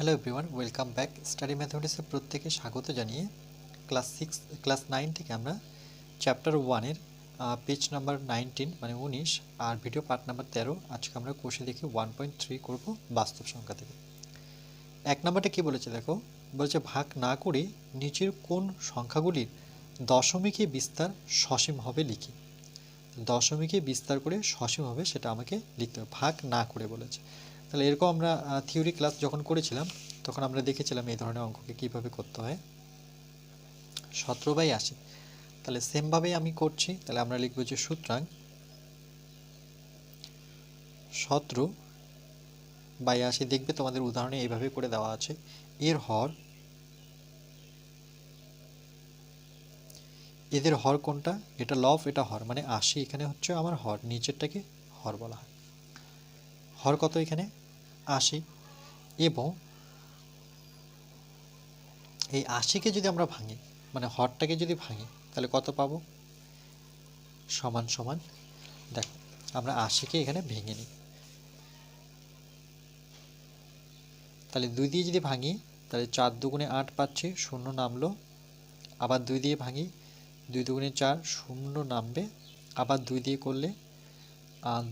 Hello everyone, welcome back. Study ম্যাথমেটিক্সে প্রত্যেকে স্বাগত জানিয়ে ক্লাস 9 থেকে আমরা চ্যাপ্টার 1-এর পেজ নাম্বার 19 মানে 19 আর ভিডিও পার্ট নাম্বার 13 আজকে আমরা কোষে দেখি 1.3 করব বাস্তব সংখ্যা থেকে। 1 নাম্বারটা কি বলেছে দেখো, বলেছে ভাগ না করে নিচের কোন সংখ্যাগুলির দশমিকে বিস্তার সসীম হবে লিখি। দশমিকে বিস্তার করে সসীম হবে সেটা আমাকে লিখতে হবে, ভাগ না করে বলেছে। তাহলে এরকম আমরা থিওরি ক্লাস যখন করেছিলাম তখন আমরা দেখেছিলাম এই ধরনের অঙ্ককে কিভাবে করতে হয়। 17/80, তাহলে সেমভাবেই আমি করছি। তাহলে আমরা লিখব যে সুতরাং 17/80, দেখবে তোমাদের উদাহরণে এইভাবে করে দেওয়া আছে। এর হর, এদের হর কোনটা, এটা লব এটা হর, মানে 80 এখানে হচ্ছে আমার হর, নিচেরটাকে হর বলা হয়। হর কত এখানে 80, এবং এই 80কে যদি আমরা ভাঙি মানে হরটাকে যদি ভাঙি তাহলে কত পাবো, সমান সমান। দেখো আমরা 80কে এখানে ভেঙে নিই, তাহলে 2 দিয়ে যদি ভাঙি তাহলে 4 দুগুণে 8 পাচ্ছি, শূন্য নামলো। আবার 2 দিয়ে ভাঙি, 2 দুগুণে 4 শূন্য নামবে। আবার 2 দিয়ে করলে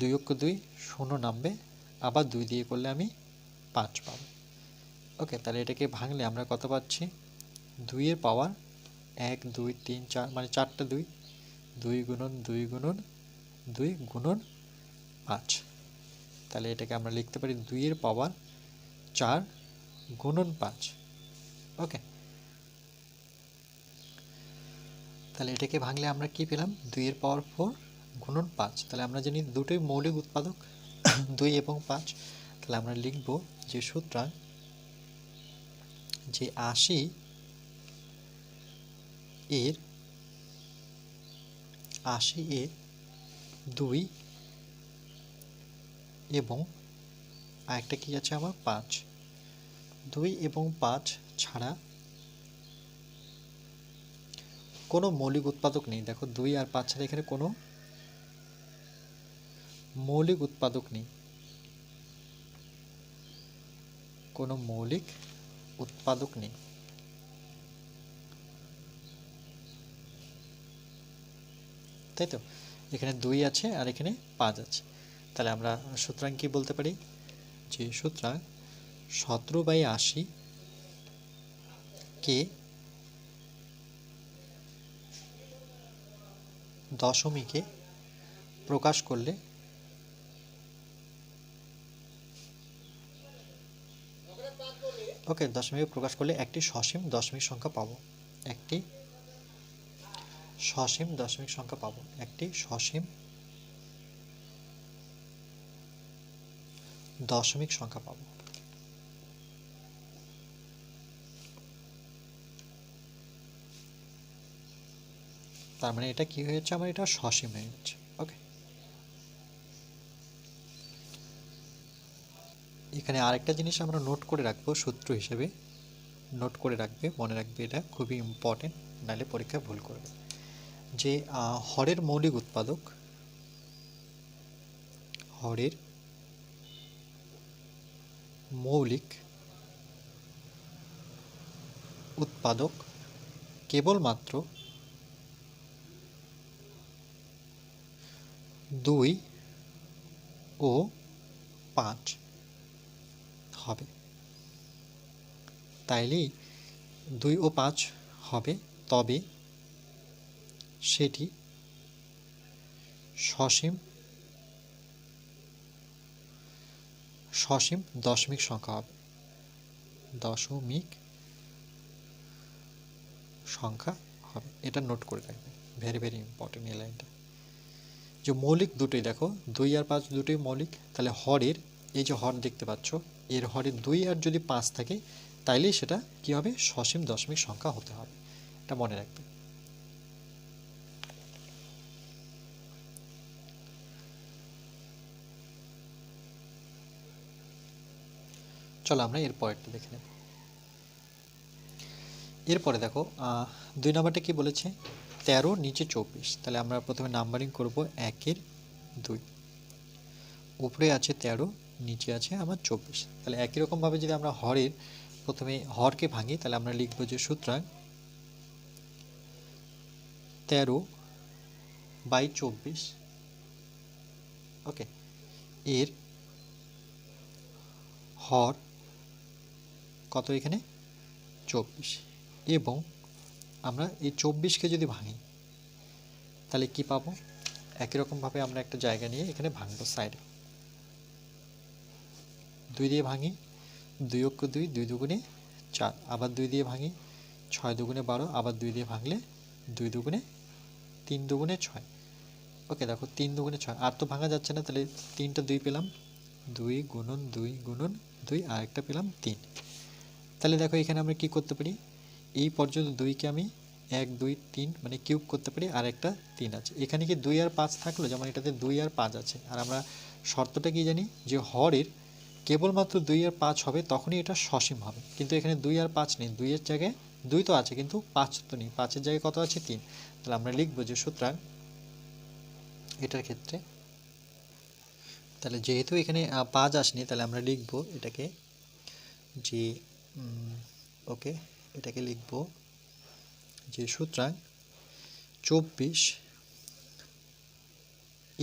2 অক্ষ 2 শূন্য নামবে। আবার 2 দিয়ে করলে আমি 5 পাবো। ওকে, তাহলে এটাকে ভাঙলে আমরা কত পাচ্ছি, 2 এর পাওয়ার 1 2 3 4 মানে 4টা 2, 2 গুণন 2 গুণন 2 গুণন 5। তাহলে এটাকে আমরা লিখতে পারি 2 এর পাওয়ার 4 গুণন 5। ওকে, তাহলে এটাকে ভাঙলে আমরা কি পেলাম, 2 এর পাওয়ার 4 গুণন 5। তাহলে আমরা জানি দুটোই মৌলিক উৎপাদক 2 এবং 5। তাহলে আমরা লিখব যে সুতরাং যে 80 এর 2 এবং আরেকটা কি আছে আমার 5, 2 এবং 5 ছাড়া কোনো মৌলিক উৎপাদক নেই। দেখো 2 আর 5 ছাড়া এখানে কোনো মৌলিক উৎপাদক নেই, কোনো মৌলিক উৎপাদক নেই। তাই তো, এখানে 2 আছে আর এখানে 5 আছে। তাহলে আমরা সুতরাং কি বলতে পারি, যে সুতরাং 17/80 কে দশমিকে প্রকাশ করলে দশমিকে প্রকাশ করলে একটি সসীম দশমিক সংখ্যা পাবো, একটি সসীম দশমিক সংখ্যা পাবো, একটি সসীম দশমিক সংখ্যা পাবো। তার মানে এটা কি হয়েছে, আমার এটা সসীম হয়ে গেছে। ওকে, এখানে আরেকটা জিনিস আমরা নোট করে রাখবো, সূত্র হিসেবে নোট করে রাখবে, মনে রাখবে, এটা খুবই ইম্পর্টেন্ট, নাহলে পরীক্ষায় ভুল করবে। যে হরের মৌলিক উৎপাদক, হরের মৌলিক উৎপাদক কেবলমাত্র 2 ও 5 হবে। তাইলেই 2 ও 5 হবে, তবে সেটি সসীম দশমিক সংখ্যা হবে, দশমিক সংখ্যা হবে। এটা নোট করে রাখবে, ভেরি ভেরি ইম্পর্টেন্ট এই লাইনটা। যে মৌলিক দুটোই, দেখো 2 আর 5 দুটোই মৌলিক, তাহলে হরের, এই যে হর দেখতে পাচ্ছ, এর হরে 2 আর যদি 5 থাকে তাইলেই সেটা কি হবে, সসীম দশমিক সংখ্যা হতে হবে, এটা মনে রাখবে। চলো আমরা এর পরেরটা দেখে নেব। এরপরে দেখো 2 নাম্বারটা কি বলেছে, 13 নিচে 24। তাহলে আমরা প্রথমে নাম্বারিং করব 1 এর 2, উপরে আছে 13 নিচে আছে আমার 24। তাহলে একই রকমভাবে যদি আমরা হরের প্রথমে হরকে ভাঙি তাহলে আমরা লিখব যে সুতরাং 13/24, ওকে, এর হর কত এখানে 24, এবং আমরা এই 24কে যদি ভাঙি তাহলে কি পাবো, একই রকমভাবে আমরা একটা জায়গা নিয়ে এখানে ভাঙবো সাইডে, 2 দিয়ে ভাঙি, 2 অক্ষ 2, 2 দুগুণে 4, আবার 2 দিয়ে ভাঙি, 6 দুগুণে 12, আবার 2 দিয়ে ভাঙলে 2 দুগুণে 3 দুগুণে 6, ওকে। দেখো 3 দুগুণে 6, আর তো ভাঙা যাচ্ছে না, তাহলে 3টা 2 পেলাম, 2 গুণন 2 গুণন 2, আর একটা পেলাম 3। তাহলে দেখো এখানে আমরা কি করতে পারি, এই পর্যন্ত 2কে আমি 1 2 3 মানে কিউব করতে পারি, আর একটা 3 আছে এখানে, কি 2 আর 5 থাকলো, যেমন এটাতে 2 আর 5 আছে, আর আমরা শর্তটা কি জানি যে হরের কেবলমাত্র 2 আর 5 হবে তখনই এটা সসীম হবে, কিন্তু এখানে 2 আর 5 নেই, 2 এর জায়গায় 2 তো আছে কিন্তু 5 তো নেই, 5 এর জায়গায় কত আছে 3। তাহলে আমরা লিখবো যে সুতরাং এটার ক্ষেত্রে, তাহলে যেহেতু এখানে 5 আসেনি তাহলে আমরা লিখব এটাকে যে ওকে, এটাকে লিখব যে সুতরাং 24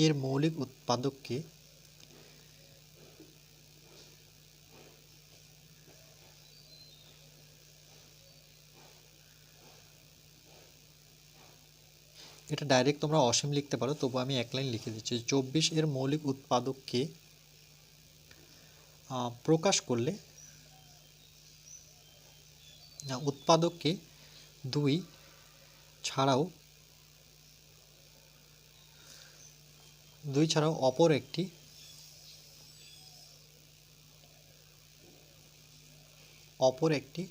এর মৌলিক উৎপাদককে এটা ডাইরেক্ট তোমরা অসীম লিখতে পারো, তবু আমি এক লাইন লিখে দিচ্ছি, 24 এর মৌলিক উৎপাদককে প্রকাশ করলে, না, উৎপাদককে 2 ছাড়াও অপর একটি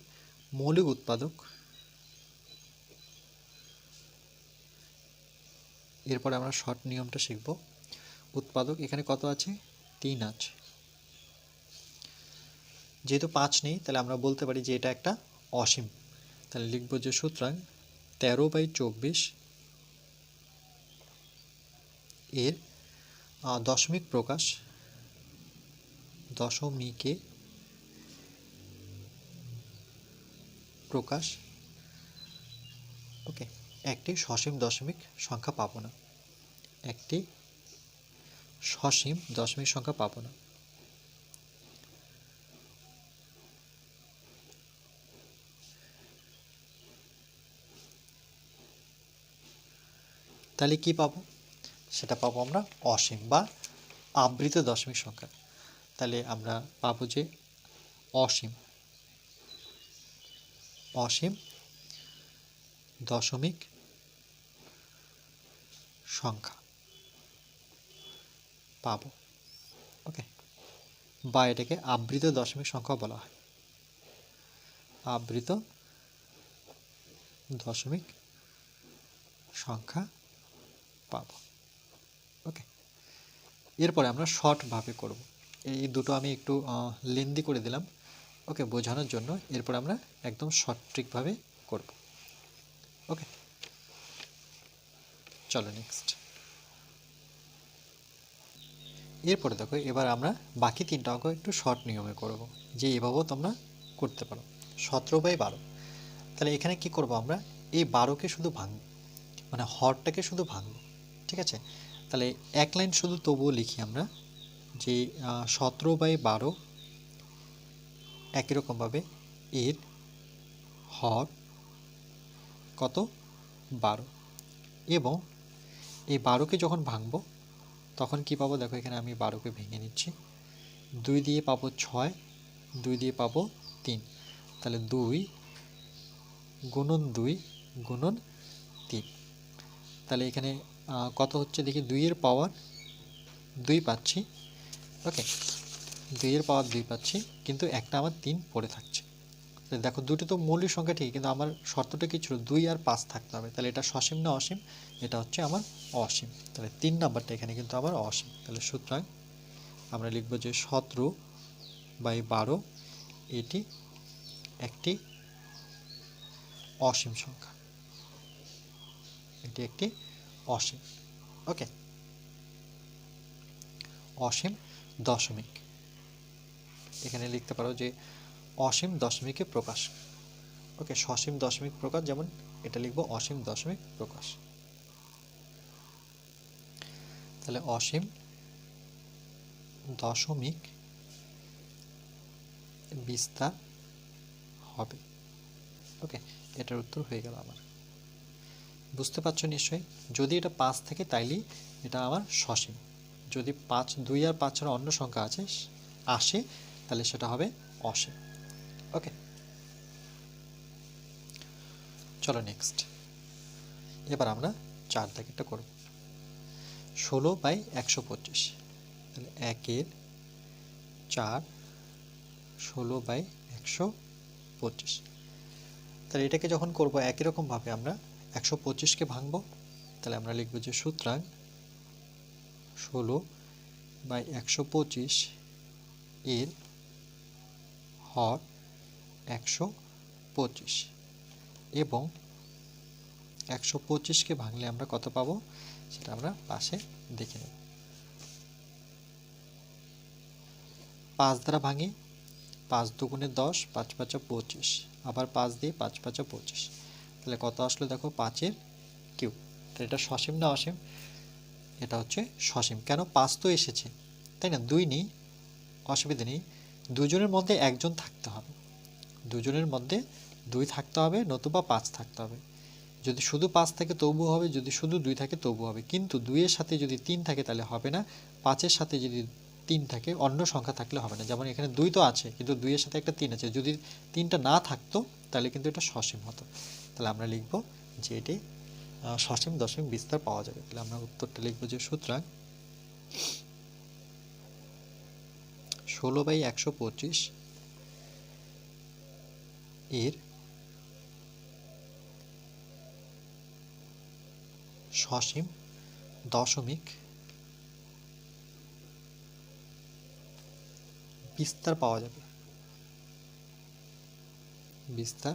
মৌলিক উৎপাদক, এরপরে আমরা শর্ট নিয়মটা শিখব। উৎপাদক এখানে কত আছে, 3 আছে, যেহেতু 5 নেই তাহলে আমরা বলতে পারি যে এটা একটা অসীম। তাহলে লিখব যে সুতরাং 13/24 এর দশমিকে প্রকাশ, ওকে, একটি সসীম দশমিক সংখ্যা পাবো না, একটি সসীম দশমিক সংখ্যা পাবো না। তাহলে কি পাবো, সেটা পাবো আমরা অসীম বা আবৃত দশমিক সংখ্যা। তাহলে আমরা পাবো যে অসীম দশমিক সংখ্যা পাবো, ওকে, বা এটাকে আবৃত দশমিক সংখ্যা বলা হয়, আবৃত দশমিক সংখ্যা পাবো, ওকে। এরপরে আমরা শর্টভাবে করব, এই দুটো আমি একটু লেন্দি করে দিলাম, ওকে, বোঝানোর জন্য। এরপর আমরা একদম সঠিকভাবে করব, ওকে। চলো নেক্সট। এরপরে দেখো এবার আমরা বাকি 3টা অঙ্ক একটু শর্ট নিয়মে করব, যে এভাবেও তোমরা করতে পারো, 17/12। তাহলে এখানে কি করব, আমরা এই 12কে শুধু ভাঙব, মানে হরটাকে শুধু ভাঙব, ঠিক আছে। তাহলে এক লাইন শুধু তবুও লিখি আমরা যে 17/12 একই রকমভাবে এর হর কত 12, এবং এই 12কে যখন ভাঙবো তখন কি পাবো, দেখো এখানে আমি 12কে ভেঙে নিচ্ছি, 2 দিয়ে পাবো 6, 2 দিয়ে পাবো 3, তাহলে 2 গুণন 2 গুণন 3, তাহলে এখানে কত হচ্ছে দেখি, 2 এর পাওয়ার 2 পাচ্ছি, ওকে, 2 এর পাওয়ার 2 পাচ্ছি, কিন্তু একটা আমার 3 পড়ে থাকছে। দেখো দুটো তো মৌলিক সংখ্যা ঠিক, কিন্তু আমার শর্তটা কি ছিল, 2 আর 5 থাকতে হবে, তাহলে এটা সসীম না অসীম, এটা হচ্ছে আমার অসীম, তাহলে 3 নাম্বারটা এখানে কিন্তু আমার অসীম। তাহলে সুতরাং আমরা লিখব যে 17/12 এটি একটি অসীম সংখ্যা, এটি একটি অসীম, ওকে, অসীম দশমিক। এখানে লিখতে পারো যে অসীম দশমিকে প্রকাশ। ওকে, সসীম দশমিক প্রকাশ, যেমন এটা লিখবো অসীম দশমিক প্রকাশ। তাহলে অসীম দশমিক বিস্তার হবে। ওকে, এটার উত্তর হয়ে গেল আমার। বুঝতে পারছো নিশ্চয়ই? যদি এটা 5 থাকে তাইলেই এটা আমার সসীম। যদি 5, 2 আর 5 ছাড়া অন্য সংখ্যা আসে তাহলে সেটা হবে অসীম। ওকে, চলো নেক্সট। এবার আমরা 4 দাগেরটা করব। 16/125। তাহলে 1-এর 4 16/125। তাহলে এটাকে যখন করব একই রকমভাবে আমরা 125কে ভাঙবো। তাহলে আমরা লিখব যে সুতরাং 16/125 এর হর 125 এবং 125কে ভাঙলে আমরা কত পাবো সেটা আমরা পাশে দেখে নেব। 5 দ্বারা ভাঙি, 5 দুগুণে 10, 5 5 25, আবার 5 দিয়ে 5 5 25। তাহলে কত আসলো দেখো, 5-এর কিউব। তাহলে এটা সসীম না অসীম? এটা হচ্ছে সসীম। কেন? 5 তো এসেছে, তাই না? 2 নেই, অসুবিধা নেই। দুজনের মধ্যে একজন থাকতে হবে, দুজনের মধ্যে 2 থাকতে হবে, নতুবা 5 থাকতে হবে। যদি শুধু 5 থাকে তবু হবে, যদি শুধু 2 থাকে তবু হবে। কিন্তু 2 এর সাথে যদি 3 থাকে তাহলে হবে না, 5 এর সাথে যদি 3 থাকে, অন্য সংখ্যা থাকলে হবে না। যেমন এখানে 2 তো আছে, কিন্তু 2 এর সাথে একটা 3 আছে, যদি 3টা না থাকতো তাহলে কিন্তু এটা সসীম হতো। তাহলে আমরা লিখব যে এটি সসীম দশমিক বিস্তার পাওয়া যাবে। তাহলে আমরা উত্তরটা লিখব যে সুতরাং 16/125 এর সসীম দশমিক বিস্তার পাওয়া যাবে। বিস্তার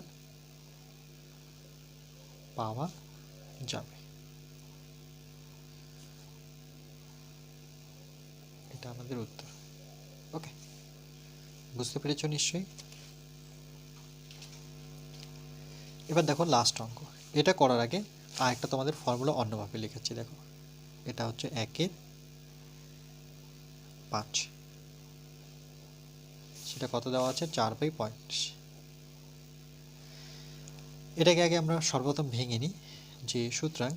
পাওয়া যাবে, এটা আমাদের উত্তর। ওকে, বুঝতে পেরেছ নিশ্চয়ই? এবার দেখো লাস্ট অঙ্ক। এটা করার আগে আরেকটা তোমাদের ফর্মুলা অন্যভাবে লিখেছি। দেখো, এটা হচ্ছে 1-এর 5, সেটা কত দেওয়া আছে? 4/35। এটাকে আগে আমরা সর্বপ্রথম ভেঙে নিই যে সুতরাং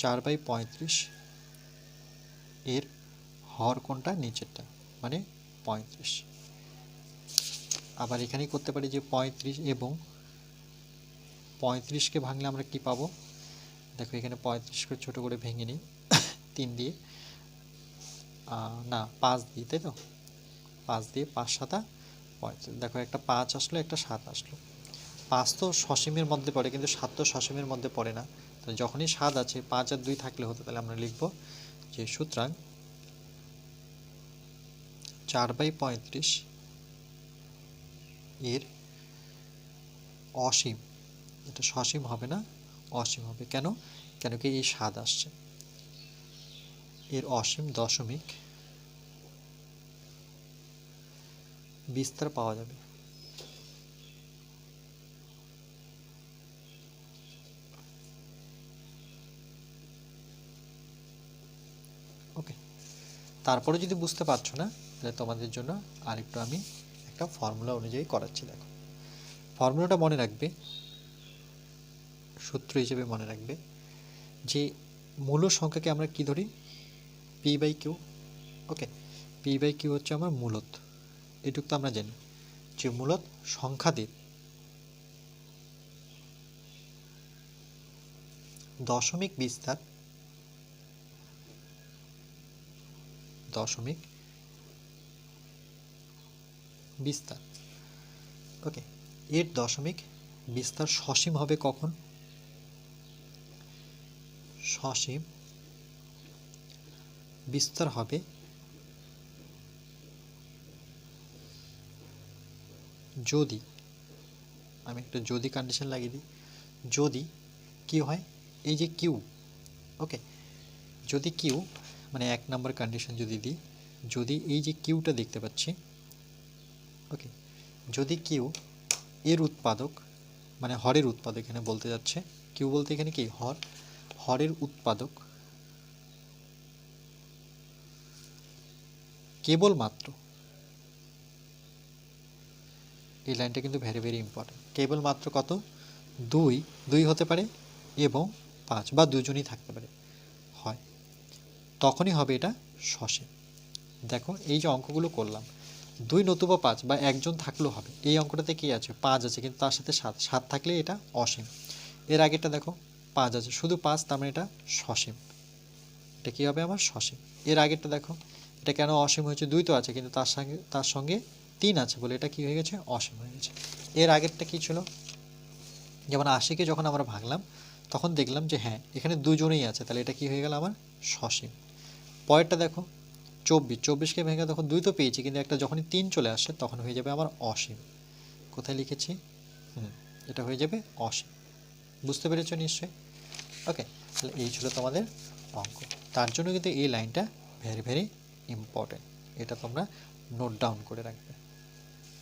4/35 এর হর কোনটা? নিচেরটা, মানে 35। আবার এখানেই করতে পারি যে 35 এবং 35কে ভাঙলে আমরা কি পাবো? দেখো এখানে 35কে ছোট করে ভেঙে নিই 3 দিয়ে, না 5 দিয়ে, তাই তো? 5 দিয়ে 5 7 35। দেখো একটা 5 আসলো, একটা 7 আসলো। 5 তো সসীমের মধ্যে পড়ে, কিন্তু 7 তো সসীমের মধ্যে পড়ে না। তাহলে যখনই 7 আছে, 5 আর 2 থাকলে হতো। তাহলে আমরা লিখব যে সুতরাং 4/35 এর অসীম, এটা সসীম হবে না, অসীম হবে। কেন? কেন কি এই 7 আসছে। এর অসীম দশমিক বিস্তার পাওয়া যাবে। ওকে, তারপরে যদি বুঝতে পারছো না তাহলে তোমাদের জন্য আরেকটু আমি একটা ফর্মুলা অনুযায়ী করাচ্ছি। দেখো, ফর্মুলাটা মনে রাখবে, সূত্র হিসেবে মনে রাখবে যে মূল সংখ্যাকে আমরা কি ধরি? p/q। ওকে, p/q হচ্ছে আমার মূলত। এটুকু তো আমরা জানি যে মূলত সংখ্যাদের দশমিক বিস্তার, দশমিক বিস্তার। ওকে, এর দশমিক বিস্তার সসীম হবে কখন? সসীম বিস্তার হবে যদি, আমি একটা যদি কন্ডিশন লাগিয়ে দিই, যদি কি হয়? এই যে কিউ, ওকে, যদি কিউ মানে 1 নম্বর কন্ডিশন যদি দিই, যদি এই যে কিউটা দেখতে পাচ্ছি, ওকে, যদি কিউ এর উৎপাদক মানে হরের উৎপাদক এখানে বলতে যাচ্ছে, কিউ বলতে এখানে কি হরের উৎপাদক কেবলমাত্র, এই লাইনটা কিন্তু ভেরি ভেরি ইম্পর্টেন্ট, কেবলমাত্র কত 2 হতে পারে এবং 5 বা দুজনই থাকতে পারে হয়, তখনই হবে এটা সসীম। দেখো এই যে অঙ্কগুলো করলাম 2 নতুবা 5 বা একজন থাকলেও হবে, এই অঙ্কটাতে কি আছে 5 আছে কিন্তু তার সাথে 7 থাকলে এটা অসীম। এর আগেরটা দেখো 5 আছে শুধু 5, তার মানে এটা সসীম, এটা কী হবে আমার সসীম। এর আগেরটা দেখো এটা কেন অসীম হয়েছে, 2 তো আছে কিন্তু তার সঙ্গে 3 আছে বলে এটা কি হয়ে গেছে অসীম হয়ে গেছে। এর আগেরটা কি ছিল, যেমন 80কে যখন আমরা ভাঙলাম তখন দেখলাম যে হ্যাঁ এখানে দুজনেই আছে, তাহলে এটা কি হয়ে গেল আমার সসীম। পরেরটা দেখো 24কে ভেঙে দেখো 2 তো পেয়েছি কিন্তু একটা যখনই 3 চলে আসে তখন হয়ে যাবে আমার অসীম। কোথায় লিখেছি, এটা হয়ে যাবে অসীম। বুঝতে পেরেছো নিশ্চয়ই? ওকে, তাহলে এই ছিল তোমাদের অঙ্ক। তার জন্য কিন্তু এই লাইনটা ভেরি ভেরি ইম্পর্টেন্ট, এটা তোমরা নোট ডাউন করে রাখবে।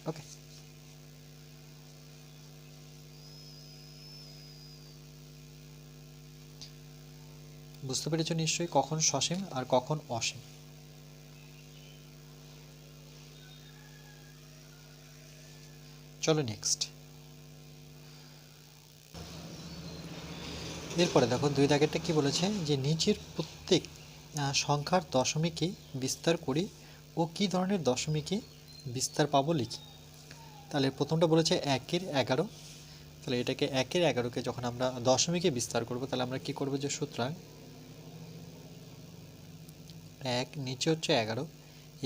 ওকে, বুঝতে পেরেছো নিশ্চয়ই কখন সসীম আর কখন অসীম। চলো নেক্সট। এরপরে দেখো 2 দাগেরটা কি বলেছে, যে নিচের প্রত্যেক সংখ্যার দশমিকে বিস্তার করি ও কি ধরনের দশমিকে বিস্তার পাবো লিখি। তাহলে প্রথমটা বলেছে 1-এর 11, তাহলে এটাকে 1-এর 11কে যখন আমরা দশমিকে বিস্তার করব তাহলে আমরা কি করব, যে সুতরাং 1 নিচে হচ্ছে 11,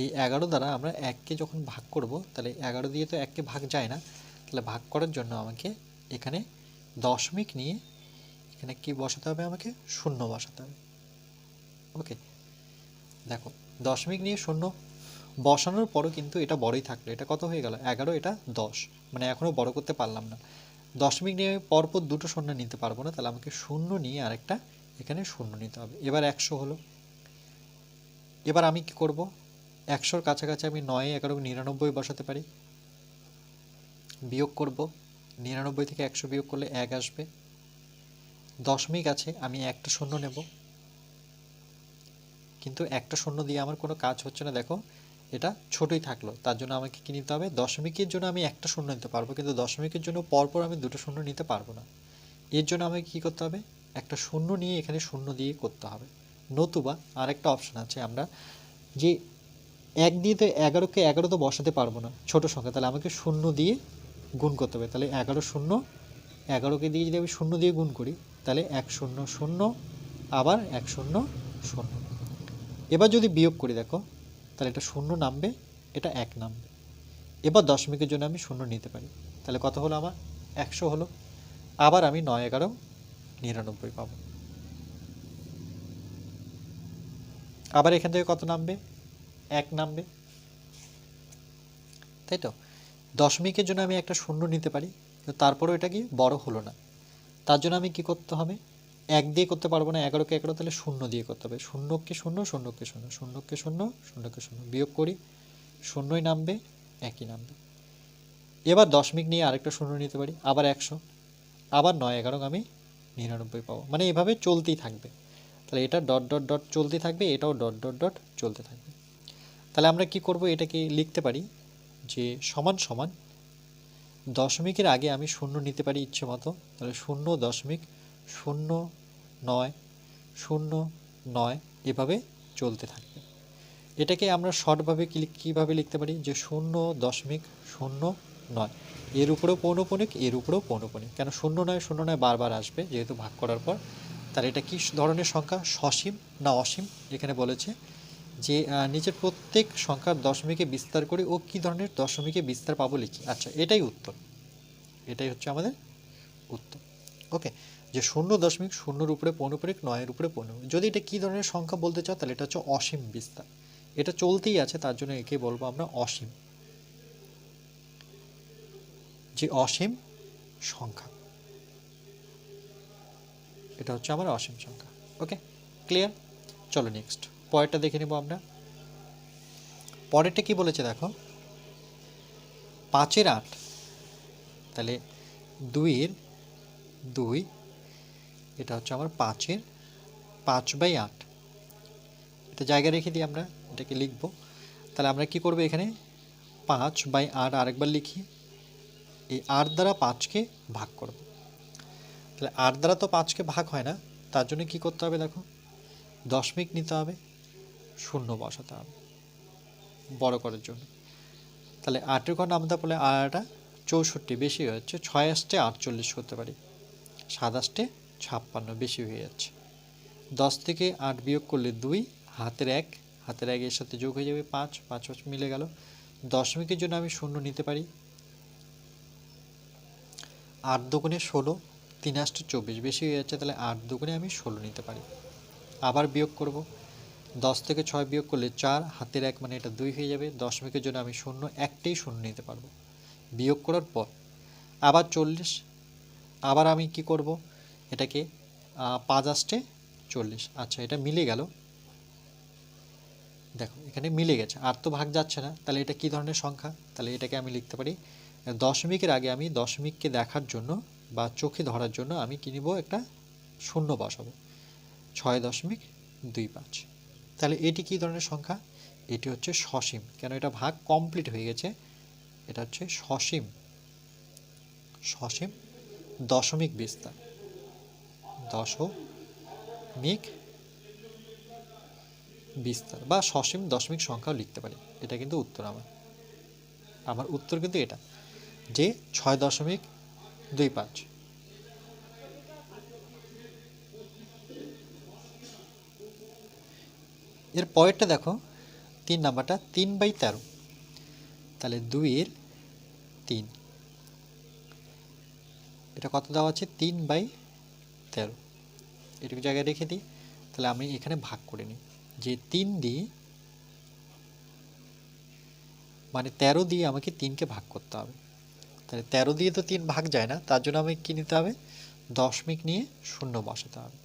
এই 11 দ্বারা আমরা 1কে যখন ভাগ করব তাহলে 11 দিয়ে তো 1কে ভাগ যায় না, তাহলে ভাগ করার জন্য আমাকে এখানে দশমিক নিয়ে এখানে কি বসাতে হবে, আমাকে শূন্য বসাতে হবে। ওকে, দেখো দশমিক নিয়ে শূন্য বসানোর পরও কিন্তু এটা বড়ই থাকলো, এটা কত হয়ে গেল 11, এটা 10, মানে এখনও বড় করতে পারলাম না। দশমিক নিয়ে পরপর দুটো শূন্য নিতে পারবো না, তাহলে আমাকে শূন্য নিয়ে আরেকটা এখানে শূন্য নিতে হবে। এবার 100 হলো, এবার আমি কি করব, 100-র কাছাকাছি আমি 9, 11, 99 বসাতে পারি, বিয়োগ করব, 99 থেকে 100 বিয়োগ করলে 1 আসবে। দশমিক আছে, আমি একটা শূন্য নেব, কিন্তু একটা শূন্য দিয়ে আমার কোনো কাজ হচ্ছে না, দেখো এটা ছোটই থাকলো, তার জন্য আমাকে কি নিতে হবে, দশমিকের জন্য আমি একটা শূন্য নিতে পারবো কিন্তু দশমিকের জন্য পরপর আমি দুটো শূন্য নিতে পারবো না। এর জন্য আমাকে কী করতে হবে, একটা শূন্য নিয়ে এখানে শূন্য দিয়ে করতে হবে। নতুবা আরেকটা অপশান আছে, আমরা যে 1 দিয়ে তো 11কে 11 তো বসাতে পারবো না ছোট সংখ্যা, তাহলে আমাকে শূন্য দিয়ে গুণ করতে হবে। তাহলে 11 শূন্য, 11কে দিয়ে যদি আমি শূন্য দিয়ে গুণ করি তাহলে 1 0 0 আবার 1 0 0। এবার যদি বিয়োগ করি দেখো তাহলে এটা শূন্য নামবে, এটা 1 নামবে। এবার দশমিকের জন্য আমি শূন্য নিতে পারি, তাহলে কত হলো আমার 100 হলো। আবার আমি 9, 11, 99 পাবো। আবার এখান থেকে কত নামবে, 1 নামবে, তাই তো। দশমিকের জন্য আমি একটা শূন্য নিতে পারি, তারপরেও এটা কি বড় হলো না, তার জন্য আমি কি করতে হবে, 1 দিয়ে করতে পারবো না, 11কে 11, তাহলে শূন্য দিয়ে করতে হবে। শূন্যকে শূন্য, শূন্যকে শূন্য, শূন্যকে শূন্য, শূন্যকে শূন্য, বিয়োগ করি, শূন্যই নামবে, 1ই নামবে। এবার দশমিক নিয়ে আরেকটা শূন্য নিতে পারি, আবার 100, আবার 9, 11 আমি 99 পাবো, মানে এভাবে চলতেই থাকবে। তাহলে এটা ডট ডট ডট চলতে থাকবে, এটাও ডট ডট ডট চলতে থাকবে। তাহলে আমরা কি করব, এটাকে লিখতে পারি যে সমান সমান দশমিকের আগে আমি শূন্য নিতে পারি ইচ্ছে মতো, তাহলে 0.09 0.9 এভাবে চলতে থাকবে। এটাকে আমরা শর্টভাবে কীভাবে লিখতে পারি, যে 0.09 এর উপরেও পৌনঃপুনিক, এর উপরেও পৌনঃপুনিক, কেন 0.9 0.9 বারবার আসবে যেহেতু ভাগ করার পর। তাহলে এটা কী ধরনের সংখ্যা, সসীম না অসীম, এখানে বলেছে যে নিচের প্রত্যেক সংখ্যার দশমিকে বিস্তার করে ও কী ধরনের দশমিকে বিস্তার পাবো লিখি। আচ্ছা, এটাই উত্তর, এটাই হচ্ছে আমাদের উত্তর। ওকে, যে 0.0 উপরে পৌনঃপুনিক, 9-এর উপরে পৌনঃপুনিক। যদি এটা কী ধরনের সংখ্যা বলতে চাও তাহলে এটা হচ্ছে অসীম বিস্তার, এটা চলতেই আছে, তার জন্য একে বলবো আমরা অসীম, যে অসীম সংখ্যা, এটা হচ্ছে আমার অসীম সংখ্যা। ওকে, ক্লিয়ার। চলো নেক্সট পরেরটা দেখে নেব আমরা। পরেরটা কি বলেছে দেখো, 5-এর 8, তাহলে 2-এর 2, এটা হচ্ছে আমার 5-এর 5/8। এটা জায়গা রেখে দিই, আমরা এটাকে লিখব। তাহলে আমরা কি করব, এখানে 5/8 আরেকবার লিখি, এই 8 দ্বারা 5কে ভাগ করব। তাহলে 8 দ্বারা তো 5কে ভাগ হয় না, তার জন্য কি করতে হবে, দেখো দশমিক নিতে হবে, শূন্য বসাতে হবে বড় করার জন্য। তাহলে 8-এর ঘর নামতে পারলে 8 64, বেশি হয়ে যাচ্ছে। 6 আসতে 48 করতে পারি, 7 আসতে 56, বেশি হয়ে যাচ্ছে। 10 থেকে 8 বিয়োগ করলে 2, হাতের 1, হাতের 1 এর সাথে যোগ হয়ে যাবে 5, 5 মিলে গেল। দশমিকের জন্য আমি শূন্য নিতে পারি, 8 দুগুণে 16, 3 আসতে 24, বেশি হয়ে যাচ্ছে। তাহলে 8 দুগুণে আমি 16 নিতে পারি। আবার বিয়োগ করব, 10 থেকে 6 বিয়োগ করলে 4, হাতের 1 মানে এটা 2 হয়ে যাবে। দশমিকের জন্য আমি শূন্য, একটাই শূন্য নিতে পারবো। বিয়োগ করার পর আবার 40, আবার আমি কি করব, এটাকে 5 আসতে 40, আচ্ছা এটা মিলে গেল। দেখো এখানে মিলে গেছে, আর তো ভাগ যাচ্ছে না। তাহলে এটা কি ধরনের সংখ্যা, তাহলে এটাকে আমি লিখতে পারি, দশমিকের আগে আমি দশমিককে দেখার জন্য বা চোখে ধরার জন্য আমি কি নিব, একটা শূন্য বসাবো, 6.25। তাহলে এটি কি ধরনের সংখ্যা, এটি হচ্ছে সসীম। কেন, এটা ভাগ কমপ্লিট হয়ে গেছে, এটা হচ্ছে সসীম, সসীম দশমিক বিস্তার, দশমিক বিস্তার বা সসীম দশমিক সংখ্যাও লিখতে পারি। এটা কিন্তু উত্তর, আমার উত্তর কিন্তু এটা, যে 6.25। এর পরেরটা দেখো, 3 নাম্বারটা, 3/13। তাহলে 2-এর 3, এটা কত দেওয়া আছে, 3/13, এটুকু জায়গায় রেখে দিই। তাহলে আমি এখানে ভাগ করে নিই, যে 3 দিয়ে, মানে 13 দিয়ে আমাকে 3কে ভাগ করতে হবে। তাহলে 13 দিয়ে তো 3 ভাগ যায় না, তার জন্য আমি কি নিতে হবে, দশমিক নিয়ে শূন্য বসাতে হবে।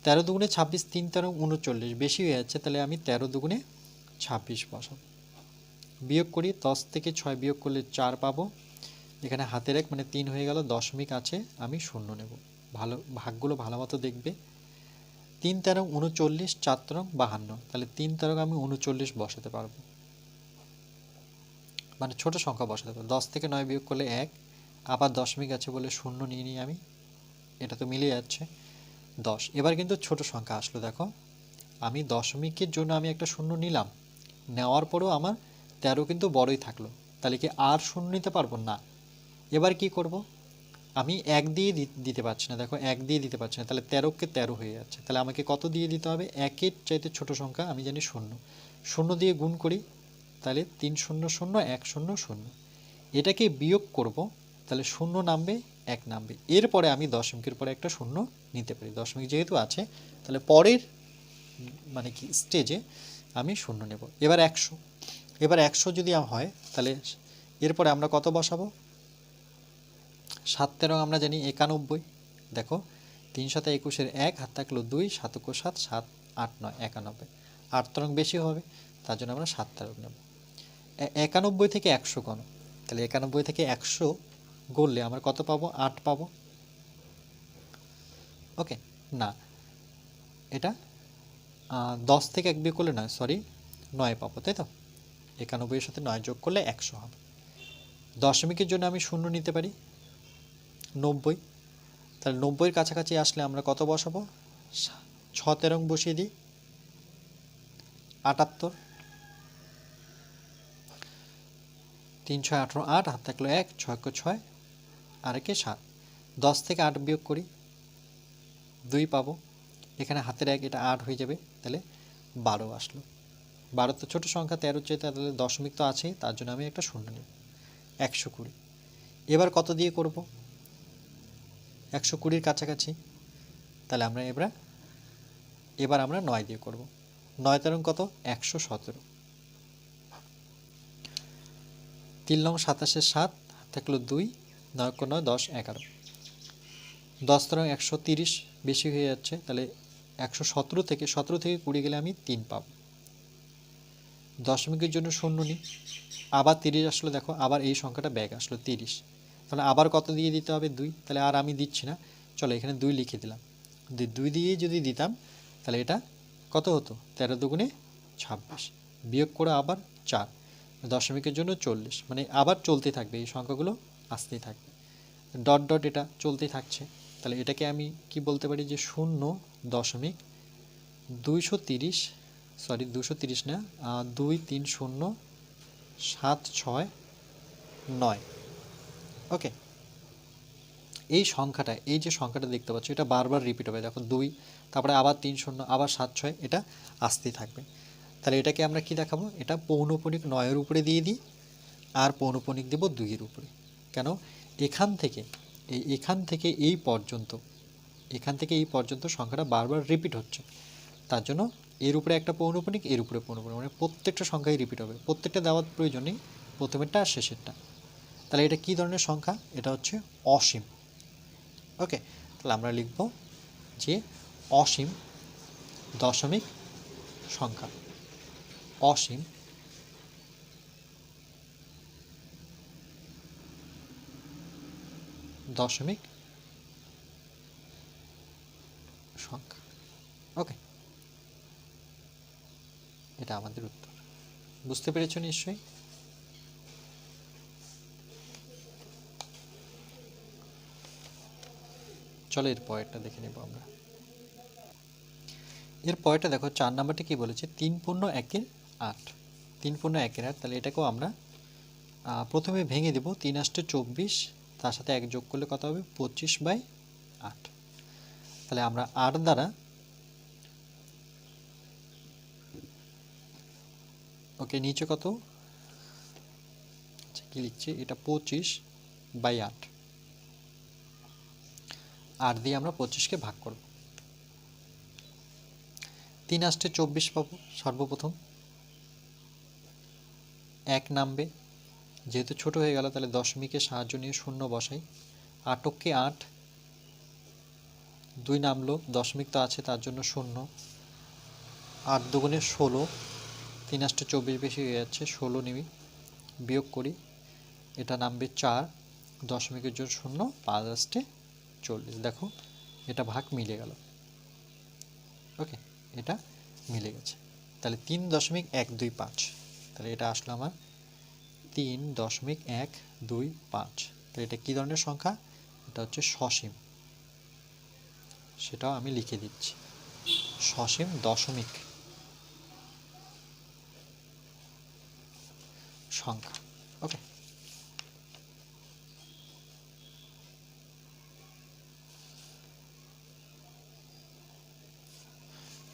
13 দুগুণে 26, 3 13 39, বেশি হয়ে যাচ্ছে। তাহলে আমি 13 দুগুণে 26 বসাবো। বিয়োগ করি, 10 থেকে 6 বিয়োগ করলে 4 পাবো। এখানে হাতের 1 মানে 3 হয়ে গেল, দশমিক আছে, আমি শূন্য নেব। ভালো ভাগগুলো ভালো মতো দেখবে। 3 13 39, 4 13 52, তাহলে 3 13 আমি 39 বসাতে পারবো, মানে ছোট সংখ্যা বসাতে পারবো। 10 থেকে 9 বিয়োগ করলে 1, আবার দশমিক আছে বলে শূন্য নিয়ে নিই আমি, এটা তো মিলে যাচ্ছে 10। এবার কিন্তু ছোট সংখ্যা আসলো, দেখো আমি দশমিকের জন্য আমি একটা শূন্য নিলাম, নেওয়ার পরেও আমার 13 কিন্তু বড়ই থাকলো। তাহলে কি আর শূন্য নিতে পারবো না? এবার কি করব, আমি 1 দিয়ে দিতে পারছি না, দেখো 1 দিয়ে দিতে পারছি না, তাহলে 13কে 13 হয়ে যাচ্ছে। তাহলে আমাকে কত দিয়ে দিতে হবে, 1-এর চাইতে ছোট সংখ্যা আমি জানি শূন্য, শূন্য দিয়ে গুণ করি, তাহলে 3 0 0 1 0 0, এটাকে বিয়োগ করব, তাহলে শূন্য নামবে, 1 নামবে। এরপরে আমি দশমিকের পরে একটা শূন্য নিতে পারি, দশমিক যেহেতু আছে, তাহলে পরের মানে কি স্টেজে আমি শূন্য নেব। এবার 100, এবার 100 যদি হয়, তাহলে এরপরে আমরা কত বসাবো, 7 13 আমরা জানি 91। দেখো 3 7 21-এর 1, হাত থাকলো 2, 7 × 7 7, 8 9 91, 8 তরং বেশি হবে, তার জন্য আমরা 7 তরং নেব। 91 থেকে 100 গণ, তাহলে 91 থেকে 100 গড়লে আমরা কত পাবো, 8 পাবো। ওকে, না এটা 10 থেকে 1 বিয়োগ করলে নয়, সরি 9 পাবো, তাই তো। 91-এর সাথে 9 যোগ করলে 100 হবে। দশমিকের জন্য আমি শূন্য নিতে পারি, 90। তাহলে 90-এর কাছাকাছি আসলে আমরা কত বসাবো, 6 13 বসিয়ে দিই, 78। 3 6 18, 8, হাত থাকলো 1, 6 × 6 আর 1 7। 10 থেকে 8 বিয়োগ করি, 2 পাবো। এখানে হাতের 1, এটা 8 হয়ে যাবে, তাহলে 12 আসলো। 12 তো ছোটো সংখ্যা, 13 চেয়ে, তাহলে দশমিক তো আছেই, তার জন্য আমি একটা শূন্য নেব। 120, এবার কত দিয়ে করব, 120-র কাছাকাছি, তাহলে আমরা এবার আমরা 9 দিয়ে করব। 9 তেরং কত, 117। 3 লং 27-এর 7, থাকলো 2, 9 × 9 10 11, 10 তেরং 130, বেশি হয়ে যাচ্ছে, তাহলে 117 থেকে 20 গেলে আমি 3 পাব। দশমিকের জন্য শূন্য নিই, আবার 30 আসলো, দেখো আবার এই সংখ্যাটা ব্যাক আসলো 30, তাহলে আবার কত দিয়ে দিতে হবে 2, তাহলে আর আমি দিচ্ছি না, চলো এখানে 2 লিখে দিলাম। 2 দিয়ে যদি দিতাম তাহলে এটা কত হতো, 13 দুগুণে 26, বিয়োগ করে আবার 4, দশমিকের জন্য 40, মানে আবার চলতে থাকবে, এই সংখ্যাগুলো আসতেই থাকবে, ডট ডট এটা চলতেই থাকছে। তাহলে এটাকে আমি কি বলতে পারি যে 0.230, সরি 230 না, 230,769। ওকে, এই সংখ্যাটা, এই যে সংখ্যাটা দেখতে পাচ্ছ এটা বারবার রিপিট হবে, দেখো 2, তারপরে আবার 30, আবার 76, এটা আসতেই থাকবে। তাহলে এটাকে আমরা কি দেখাবো, এটা পৌনঃপুনিক 9-এর উপরে দিয়ে দিই, আর পৌনঃপুনিক দেব 2-এর উপরে। কেন, এখান থেকে এই পর্যন্ত, সংখ্যাটা বারবার রিপিট হচ্ছে, তার জন্য এর উপরে একটা পৌনঃপুনিক, এর উপরে পৌনঃপুনিক, মানে প্রত্যেকটা সংখ্যাই রিপিট হবে, প্রত্যেকটা দেওয়ার প্রয়োজন নেই, প্রথমেরটা আর শেষেরটা। তাহলে এটা কি ধরনের সংখ্যা, এটা হচ্ছে অসীম। ওকে, তাহলে আমরা লিখব যে অসীম দশমিক সংখ্যা, অসীম দশমিক সংখ্যা। ওকে, এটা আমাদের উত্তর। বুঝতে পেরেছ নিশ্চয়ই? চলো এর পরেরটা দেখে নেব আমরা। এর পরেরটা দেখো, 4 নাম্বারটা কি বলেছে, 3×1=8, 3×1=8, তাহলে এটাকেও আমরা প্রথমে ভেঙে দেব, 3 8 24, তার সাথে 1 যোগ করলে কত হবে, 25/8। তাহলে আমরা 8 দ্বারা, ওকে নিচে কত, আচ্ছা কি লিখছি, এটা 25/8, 8 দিয়ে আমরা 25কে ভাগ করব, 3 8 24 পাবো। সর্বপ্রথম 1 নামবে, যেহেতু ছোট হয়ে গেল তাহলে দশমিকের সাহায্য নিয়ে শূন্য বসাই, 8কে 8, 2 নামলো, দশমিক তো আছে তার জন্য 0, 8 দুগুণে 16, 3 8 24 বেশি হয়ে যাচ্ছে, 16 নিবি, বিয়োগ করি, এটা নামবে 4, দশমিকের জন্য 0, 5 8 40, দেখো এটা ভাগ মিলে গেল। ওকে, এটা মিলে গেছে, তাহলে 3.125, তাহলে এটা আসলো আমার 3.125। তাহলে এটা কী ধরনের সংখ্যা, এটা হচ্ছে সসীম, সেটাও আমি লিখে দিচ্ছি, সসীম দশমিক সংখ্যা। ওকে,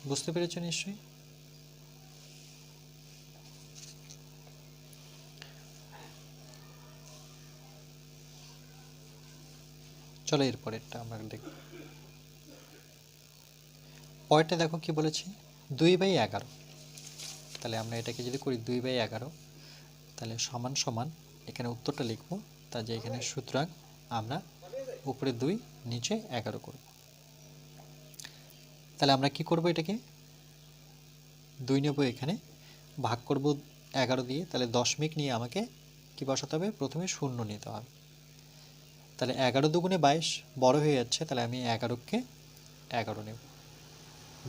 বুঝতে পেরেছো নিশ্চয়ই? চলো এরপরেরটা আমরা দেখব। পরেরটা দেখো কি বলেছি, 2/11, তাহলে আমরা এটাকে যদি করি 2/11, তাহলে সমান সমান, এখানে উত্তরটা লিখব, তা যে এখানে সুতরাং আমরা উপরে 2 নিচে 11 করব। তাহলে আমরা কি করব, এটাকে 2 নেব, এখানে ভাগ করব 11 দিয়ে, তাহলে দশমিক নিয়ে আমাকে কি বসাতে হবে, প্রথমে 0 নিতে হবে। তাহলে 11 দুগুণে 22 বড় হয়ে যাচ্ছে, তাহলে আমি 11কে 11 নেব,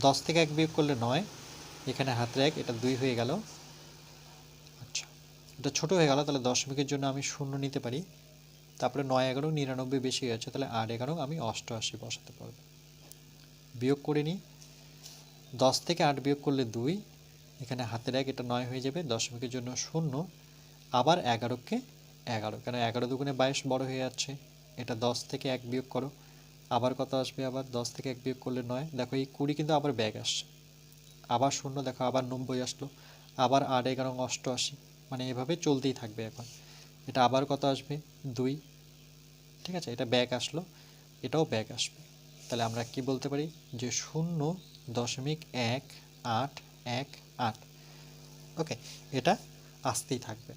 10 থেকে 1 বিয়োগ করলে 9, এখানে হাতের 1, এটা 2 হয়ে গেল। আচ্ছা, এটা ছোট হয়ে গেল, তাহলে দশমিকের জন্য আমি 0 নিতে পারি, তারপরে 9 11 99 বেশি হয়ে যাচ্ছে, তাহলে 8 11 আমি 88 বসাতে পারবো। বিয়োগ করে নিই, 10 থেকে 8 বিয়োগ করলে 2, এখানে হাতের 1, এটা 9 হয়ে যাবে, দশমিকের জন্য 0, আবার 11কে 11, কেন 11 দুগুণে 22 বড় হয়ে যাচ্ছে, এটা 10 থেকে 1 বিয়োগ করো, আবার কত আসবে, আবার 10 থেকে 1 বিয়োগ করলে 9, দেখো এই 20 কিন্তু আবার ব্যাক আসছে, আবার 0, দেখো আবার 90 আসলো, আবার 8 11 88, মানে এভাবে চলতেই থাকবে। এখন এটা আবার কত আসবে, 2, ঠিক আছে, এটা ব্যাক আসলো, এটাও ব্যাক আসবে, তাহলে আমরা কি বলতে পারি যে 0.1818। ওকে, এটা আসতেই থাকবে,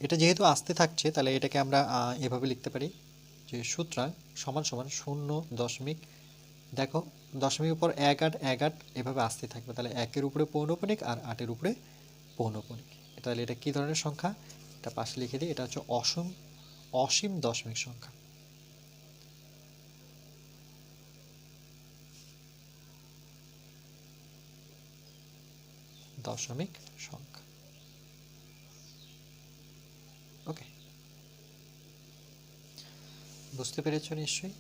এটা যেহেতু আসতে থাকছে তাহলে এটাকে আমরা এভাবে লিখতে পারি যে সুতরাং সমান সমান দেখো দশমিকের পর 1 8 1 8 এভাবে আসতে থাকবে, তাহলে 1-এর উপরে পৌনঃপুনিক আর 8-এর উপরে পৌনঃপুনিক। তাহলে এটা কী ধরনের সংখ্যা? এটা পাশে লিখে দিই, এটা হচ্ছে অসীম দশমিক সংখ্যা। দশমিক সংখ্যা। ওকে, বুঝতে পেরেছ নিশ্চয়ই?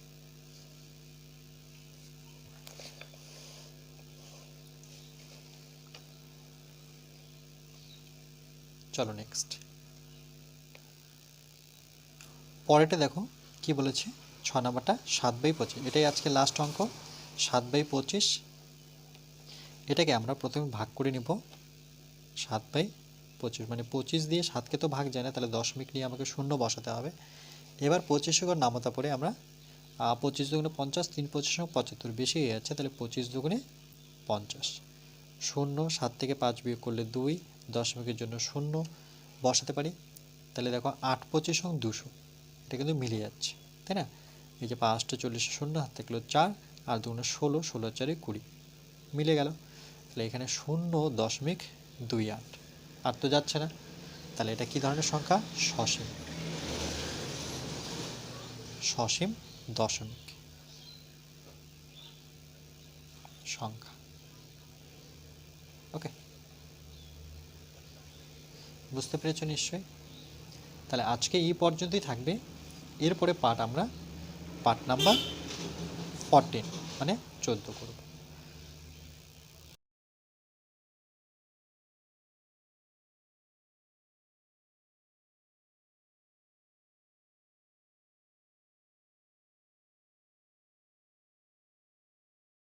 চলো নেক্সট পরেরটা দেখো কি বলেছে। 6 নাম্বারটা 7/25, এটাই আজকে লাস্ট অঙ্ক। 7/25 এটাকে আমরা প্রথমে ভাগ করে নিব। 7/25 মানে 25 দিয়ে 7কে তো ভাগ যায় না, তাহলে দশমিক নিয়ে আমাকে শূন্য বসাতে হবে। এবার 25 ঘর নামতা পরে আমরা 25 দুগুণে 50, 3 25 75, বেশি হয়ে যাচ্ছে, তাহলে 25 দুগুণে 50। শূন্য, 7 থেকে 5 বিয়োগ করলে 2, দশমিকের জন্য শূন্য বসাতে পারি। তাহলে দেখো 8 25 200, এটা কিন্তু মিলে যাচ্ছে, তাই না? এই যে 5টা 40 শূন্য, হাত থাকলো 4, আর দুগুণে 16, 16 4 20, মিলে গেল। তাহলে এখানে 0.28, আর তো যাচ্ছে না, তাহলে এটা কি ধরনের সংখ্যা? সসীম। সসীম দশমিক সংখ্যা। ওকে, বুঝতে পেরেছ নিশ্চয়ই? তাহলে আজকে এই পর্যন্তই থাকবে। এরপরে পার্ট আমরা পার্ট নাম্বার 14 মানে 14 করব।